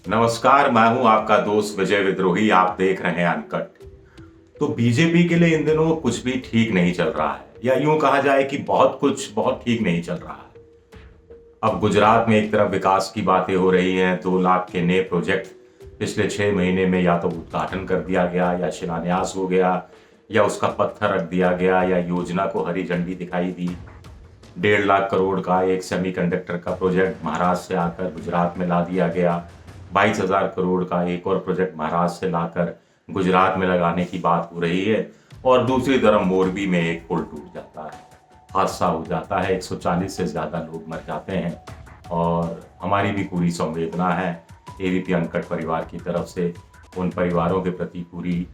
नमस्कार, मैं हूं आपका दोस्त विजय विद्रोही। आप देख रहे हैं अनकट। तो बीजेपी के लिए इन दिनों कुछ भी ठीक नहीं चल रहा है, या यूं कहा जाए कि बहुत ठीक नहीं चल रहा है। अब गुजरात में एक तरफ विकास की बातें हो रही हैं, 2 लाख के नए प्रोजेक्ट पिछले 6 महीने में या तो उद्घाटन कर दिया गया, या शिलान्यास हो गया, या उसका पत्थर रख दिया गया, या योजना को हरी झंडी दिखाई दी। 1.5 लाख करोड़ का एक सेमीकंडक्टर का प्रोजेक्ट महाराष्ट्र से आकर गुजरात में ला दिया गया। 22,000 करोड़ का एक और प्रोजेक्ट महाराष्ट्र से लाकर गुजरात में लगाने की बात हो रही है। और दूसरी तरफ मोरबी में एक पुल टूट जाता है, हादसा हो जाता है, 140 से ज़्यादा लोग मर जाते हैं। और हमारी भी पूरी संवेदना है एबीपी अनकट परिवार की तरफ से, उन परिवारों के प्रति पूरी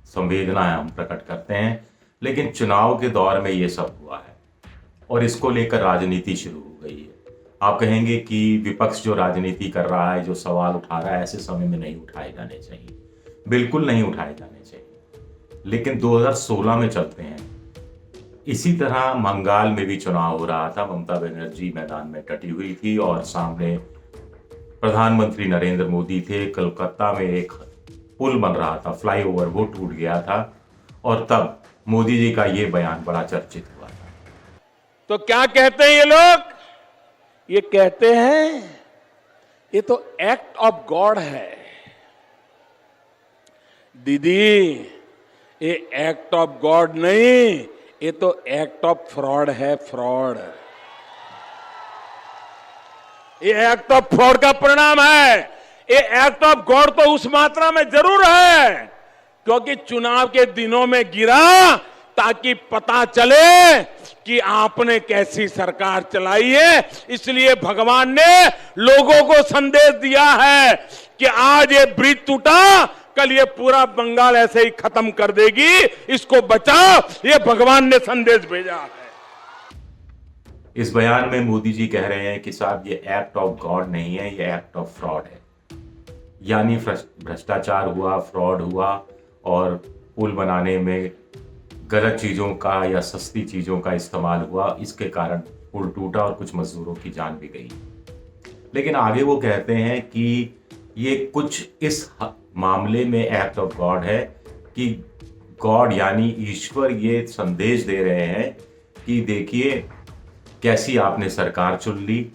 संवेदना है हम प्रकट करते हैं। लेकिन चुनाव के दौर में ये सब हुआ है और इसको लेकर राजनीति शुरू हो गई है। आप कहेंगे कि विपक्ष जो राजनीति कर रहा है, जो सवाल उठा रहा है, ऐसे समय में नहीं उठाए जाने चाहिए। बिल्कुल नहीं उठाए जाने चाहिए। लेकिन 2016 में चलते हैं। इसी तरह बंगाल में भी चुनाव हो रहा था। ममता बनर्जी मैदान में डटी हुई थी और सामने प्रधानमंत्री नरेंद्र मोदी थे। कोलकाता में एक पुल बन रहा था, फ्लाईओवर, वो टूट गया था। और तब मोदी जी का ये बयान बड़ा चर्चित हुआ था। तो क्या कहते हैं ये लोग? ये कहते हैं ये तो एक्ट ऑफ गॉड है। दीदी, ये एक्ट ऑफ गॉड नहीं, ये तो एक्ट ऑफ फ्रॉड है, फ्रॉड। ये एक्ट ऑफ फ्रॉड का परिणाम है। ये एक्ट ऑफ गॉड तो उस मात्रा में जरूर है क्योंकि चुनाव के दिनों में गिरा ताकि पता चले कि आपने कैसी सरकार चलाई है। इसलिए भगवान ने लोगों को संदेश दिया है कि आज ये ब्रिज टूटा, कल ये पूरा बंगाल ऐसे ही खत्म कर देगी, इसको बचाओ। ये भगवान ने संदेश भेजा है। इस बयान में मोदी जी कह रहे हैं कि साहब ये एक्ट ऑफ गॉड नहीं है, ये एक्ट ऑफ फ्रॉड है। यानी भ्रष्टाचार हुआ, फ्रॉड हुआ और पुल बनाने में गलत चीज़ों का या सस्ती चीज़ों का इस्तेमाल हुआ। इसके कारण पुल टूटा और कुछ मजदूरों की जान भी गई। लेकिन आगे वो कहते हैं कि ये कुछ इस मामले में एक्ट ऑफ गॉड है कि गॉड यानी ईश्वर ये संदेश दे रहे हैं कि देखिए कैसी आपने सरकार चुन ली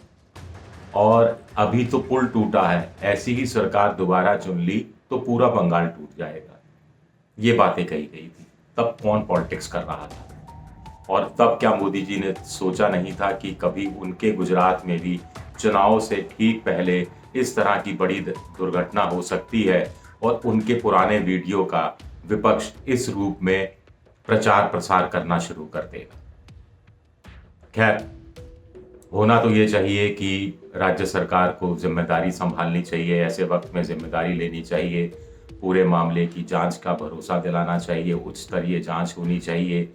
और अभी तो पुल टूटा है, ऐसी ही सरकार दोबारा चुन ली तो पूरा बंगाल टूट जाएगा। ये बातें कही गई थी। तब कौन पॉलिटिक्स कर रहा था? और तब क्या मोदी जी ने सोचा नहीं था कि कभी उनके गुजरात में भी चुनाव से ठीक पहले इस तरह की बड़ी दुर्घटना हो सकती है और उनके पुराने वीडियो का विपक्ष इस रूप में प्रचार प्रसार करना शुरू कर देगा? खैर, होना तो ये चाहिए कि राज्य सरकार को जिम्मेदारी संभालनी चाहिए, ऐसे वक्त में जिम्मेदारी लेनी चाहिए, पूरे मामले की जांच का भरोसा दिलाना चाहिए, उच्च स्तरीय जांच होनी चाहिए,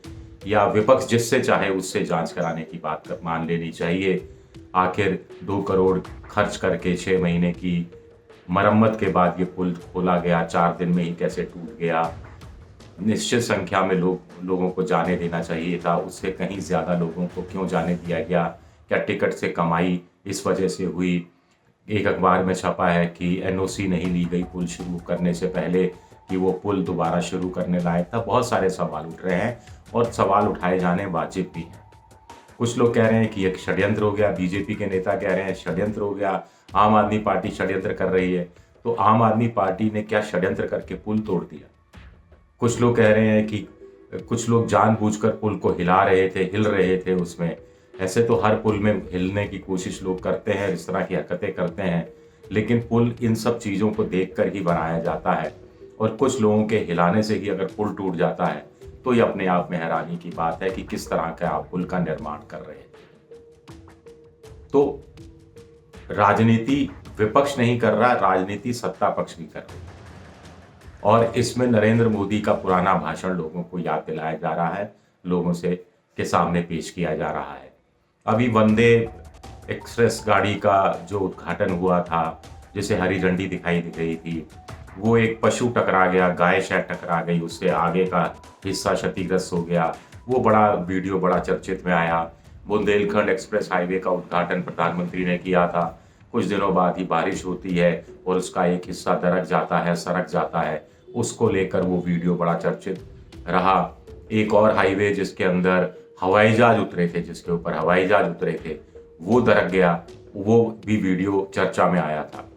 या विपक्ष जिससे चाहे उससे जांच कराने की बात मान लेनी चाहिए। आखिर 2 करोड़ खर्च करके 6 महीने की मरम्मत के बाद ये पुल खोला गया, 4 दिन में ही कैसे टूट गया? निश्चित संख्या में लोगों को जाने देना चाहिए था, उससे कहीं ज़्यादा लोगों को क्यों जाने दिया गया? क्या टिकट से कमाई इस वजह से हुई? एक अखबार में छपा है कि एनओसी नहीं ली गई पुल शुरू करने से पहले कि वो पुल दोबारा शुरू करने लायक था। बहुत सारे सवाल उठ रहे हैं और सवाल उठाए जाने वाजिब भी हैं। कुछ लोग कह रहे हैं कि एक षड्यंत्र हो गया, बीजेपी के नेता कह रहे हैं षड्यंत्र हो गया, आम आदमी पार्टी षड्यंत्र कर रही है। तो आम आदमी पार्टी ने क्या षड्यंत्र करके पुल तोड़ दिया? कुछ लोग कह रहे हैं कि कुछ लोग जानबूझकर पुल को हिला रहे थे, हिल रहे थे उसमें। ऐसे तो हर पुल में हिलने की कोशिश लोग करते हैं, इस तरह की हरकतें करते हैं, लेकिन पुल इन सब चीज़ों को देखकर ही बनाया जाता है। और कुछ लोगों के हिलाने से ही अगर पुल टूट जाता है तो ये अपने आप में हैरानी की बात है कि किस तरह का आप पुल का निर्माण कर रहे हैं। तो राजनीति विपक्ष नहीं कर रहा, राजनीति सत्ता पक्ष भी कर रही है। और इसमें नरेंद्र मोदी का पुराना भाषण लोगों को याद दिलाया जा रहा है, लोगों से के सामने पेश किया जा रहा है। अभी वंदे एक्सप्रेस गाड़ी का जो उद्घाटन हुआ था, जिसे हरी झंडी दिखाई दी गई थी, वो एक पशु टकरा गया, गाय शायद टकरा गई, उससे आगे का हिस्सा क्षतिग्रस्त हो गया। वो बड़ा वीडियो बड़ा चर्चित में आया। बुंदेलखंड एक्सप्रेस हाईवे का उद्घाटन प्रधानमंत्री ने किया था। कुछ दिनों बाद ही बारिश होती है और उसका एक हिस्सा दरक जाता है, सरक जाता है। उसको लेकर वो वीडियो बड़ा चर्चित रहा। एक और हाईवे जिसके अंदर हवाई जहाज उतरे थे, जिसके ऊपर हवाई जहाज उतरे थे, वो दरक गया, वो भी वीडियो चर्चा में आया था।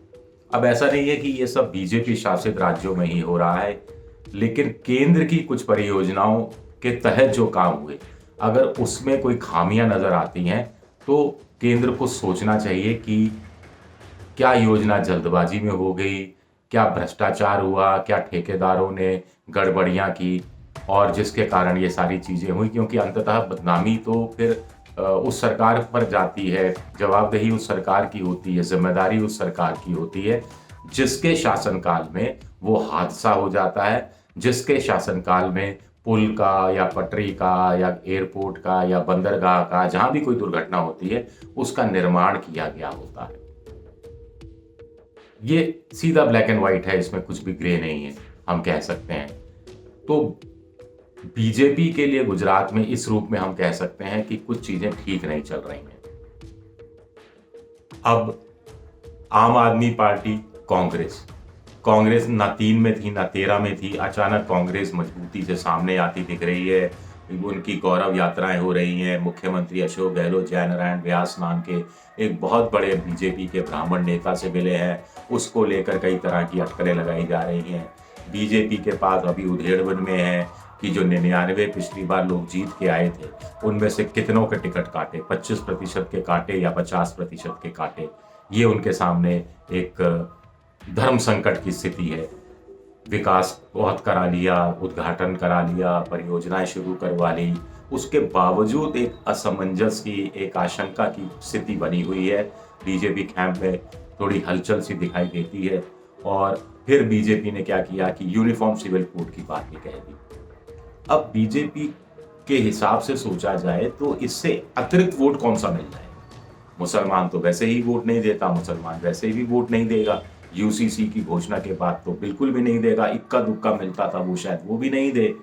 अब ऐसा नहीं है कि ये सब बीजेपी शासित राज्यों में ही हो रहा है, लेकिन केंद्र की कुछ परियोजनाओं के तहत जो काम हुए, अगर उसमें कोई खामियां नजर आती हैं तो केंद्र को सोचना चाहिए कि क्या योजना जल्दबाजी में हो गई, क्या भ्रष्टाचार हुआ, क्या ठेकेदारों ने गड़बड़ियां की और जिसके कारण ये सारी चीजें हुई। क्योंकि अंततः बदनामी तो फिर उस सरकार पर जाती है, जवाबदेही उस सरकार की होती है, जिम्मेदारी उस सरकार की होती है जिसके शासनकाल में वो हादसा हो जाता है, जिसके शासनकाल में पुल का या पटरी का या एयरपोर्ट का या बंदरगाह का, जहां भी कोई दुर्घटना होती है, उसका निर्माण किया गया होता है। ये सीधा ब्लैक एंड व्हाइट है, इसमें कुछ भी ग्रे नहीं है, हम कह सकते हैं। तो बीजेपी के लिए गुजरात में इस रूप में हम कह सकते हैं कि कुछ चीजें ठीक नहीं चल रही हैं। अब आम आदमी पार्टी, कांग्रेस ना 3 में थी ना 13 में थी, अचानक कांग्रेस मजबूती से सामने आती दिख रही है। उनकी गौरव यात्राएं हो रही हैं। मुख्यमंत्री अशोक गहलोत जयनारायण व्यास नाम के एक बहुत बड़े बीजेपी के ब्राह्मण नेता से मिले हैं, उसको लेकर कई तरह की अटकलें लगाई जा रही हैं। बीजेपी के पास अभी उधेड़बन में है कि जो 99 पिछली बार लोग जीत के आए थे, उनमें से कितनों के टिकट काटे, 25% के काटे या 50% के काटे। ये उनके सामने एक धर्म संकट की स्थिति है। विकास बहुत करा लिया, उद्घाटन करा लिया, परियोजनाएं शुरू करवा ली, उसके बावजूद एक असमंजस की, एक आशंका की स्थिति बनी हुई है। बीजेपी कैंप में थोड़ी हलचल सी दिखाई देती है। और फिर बीजेपी ने क्या किया कि यूनिफॉर्म सिविल कोड की बात भी कह दी। अब बीजेपी के हिसाब से सोचा जाए तो इससे अतिरिक्त वोट कौन सा मिल जाए? मुसलमान तो वैसे ही वोट नहीं देता, मुसलमान वैसे भी वोट नहीं देगा। यूसीसी की घोषणा के बाद तो बिल्कुल भी नहीं देगा। इक्का दुक्का मिलता था वो शायद वो भी नहीं दे,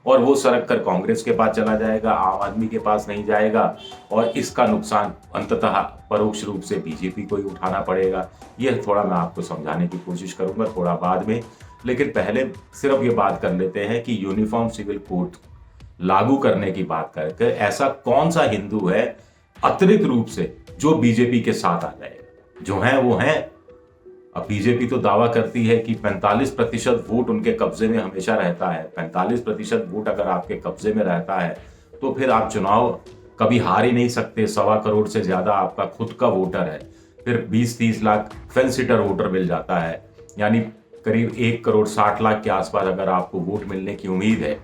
और वो सड़क कर कांग्रेस के पास चला जाएगा, आम आदमी के पास नहीं जाएगा, और इसका नुकसान अंततः परोक्ष रूप से बीजेपी को ही उठाना पड़ेगा। यह थोड़ा मैं आपको समझाने की कोशिश करूंगा थोड़ा बाद में, लेकिन पहले सिर्फ ये बात कर लेते हैं कि यूनिफॉर्म सिविल कोड लागू करने की बात करके ऐसा कौन सा हिंदू है अतिरिक्त रूप से जो बीजेपी के साथ आ जाएगा? जो है वो है। अब बीजेपी तो दावा करती है कि 45% वोट उनके कब्जे में हमेशा रहता है। 45% वोट अगर आपके कब्जे में रहता है तो फिर आप चुनाव कभी हार ही नहीं सकते। 1.25 करोड़ से ज्यादा आपका खुद का वोटर है, फिर 20-30 लाख फेंस सिटर वोटर मिल जाता है, यानी करीब 1 करोड़ 60 लाख के आसपास अगर आपको वोट मिलने की उम्मीद है।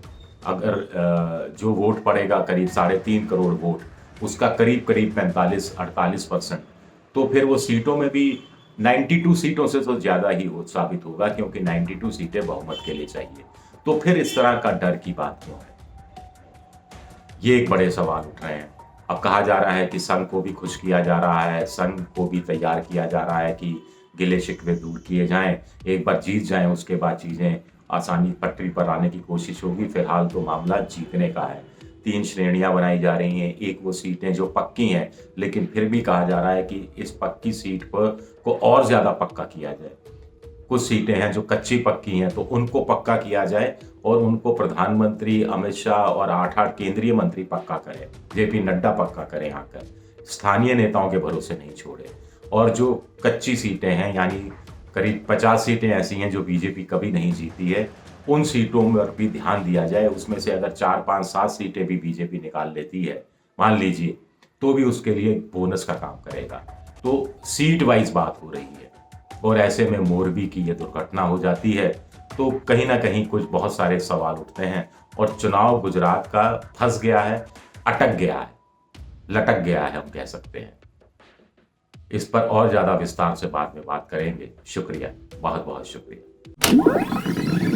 अगर जो वोट पड़ेगा करीब 3.5 करोड़ वोट, उसका करीब 45-48%, तो फिर वो सीटों में भी 92 सीटों से तो ज्यादा ही साबित होगा, क्योंकि 92 सीटें बहुमत के लिए चाहिए। तो फिर इस तरह का डर की बात क्यों है? ये एक बड़े सवाल उठ रहे हैं। अब कहा जा रहा है कि संघ को भी खुश किया जा रहा है, संघ को भी तैयार किया जा रहा है कि गिले शिकवे दूर किए जाएं, एक बार जीत जाएं, उसके बाद चीजें आसानी पटरी पर आने की कोशिश होगी। फिलहाल तो मामला जीतने का है। 3 श्रेणियां बनाई जा रही हैं। एक वो सीटें जो पक्की हैं, लेकिन फिर भी कहा जा रहा है कि इस पक्की सीट पर को और ज्यादा पक्का किया जाए। कुछ सीटें हैं जो कच्ची पक्की हैं, तो उनको पक्का किया जाए और उनको प्रधानमंत्री अमित शाह और 8 केंद्रीय मंत्री पक्का करें, जेपी नड्डा पक्का करें आकर, स्थानीय नेताओं के भरोसे नहीं छोड़े। और जो कच्ची सीटें हैं, यानी करीब 50 सीटें ऐसी हैं जो बीजेपी कभी नहीं जीती है, उन सीटों पर भी ध्यान दिया जाए। उसमें से अगर 4, 5, 7 सीटें भी बीजेपी निकाल लेती है, मान लीजिए, तो भी उसके लिए बोनस का काम करेगा। तो सीट वाइज बात हो रही है, और ऐसे में मोरबी की ये दुर्घटना हो जाती है तो कहीं ना कहीं कुछ बहुत सारे सवाल उठते हैं, और चुनाव गुजरात का फंस गया है, अटक गया है, लटक गया है, हम कह सकते हैं। इस पर और ज्यादा विस्तार से बाद में बात करेंगे। शुक्रिया, बहुत बहुत शुक्रिया।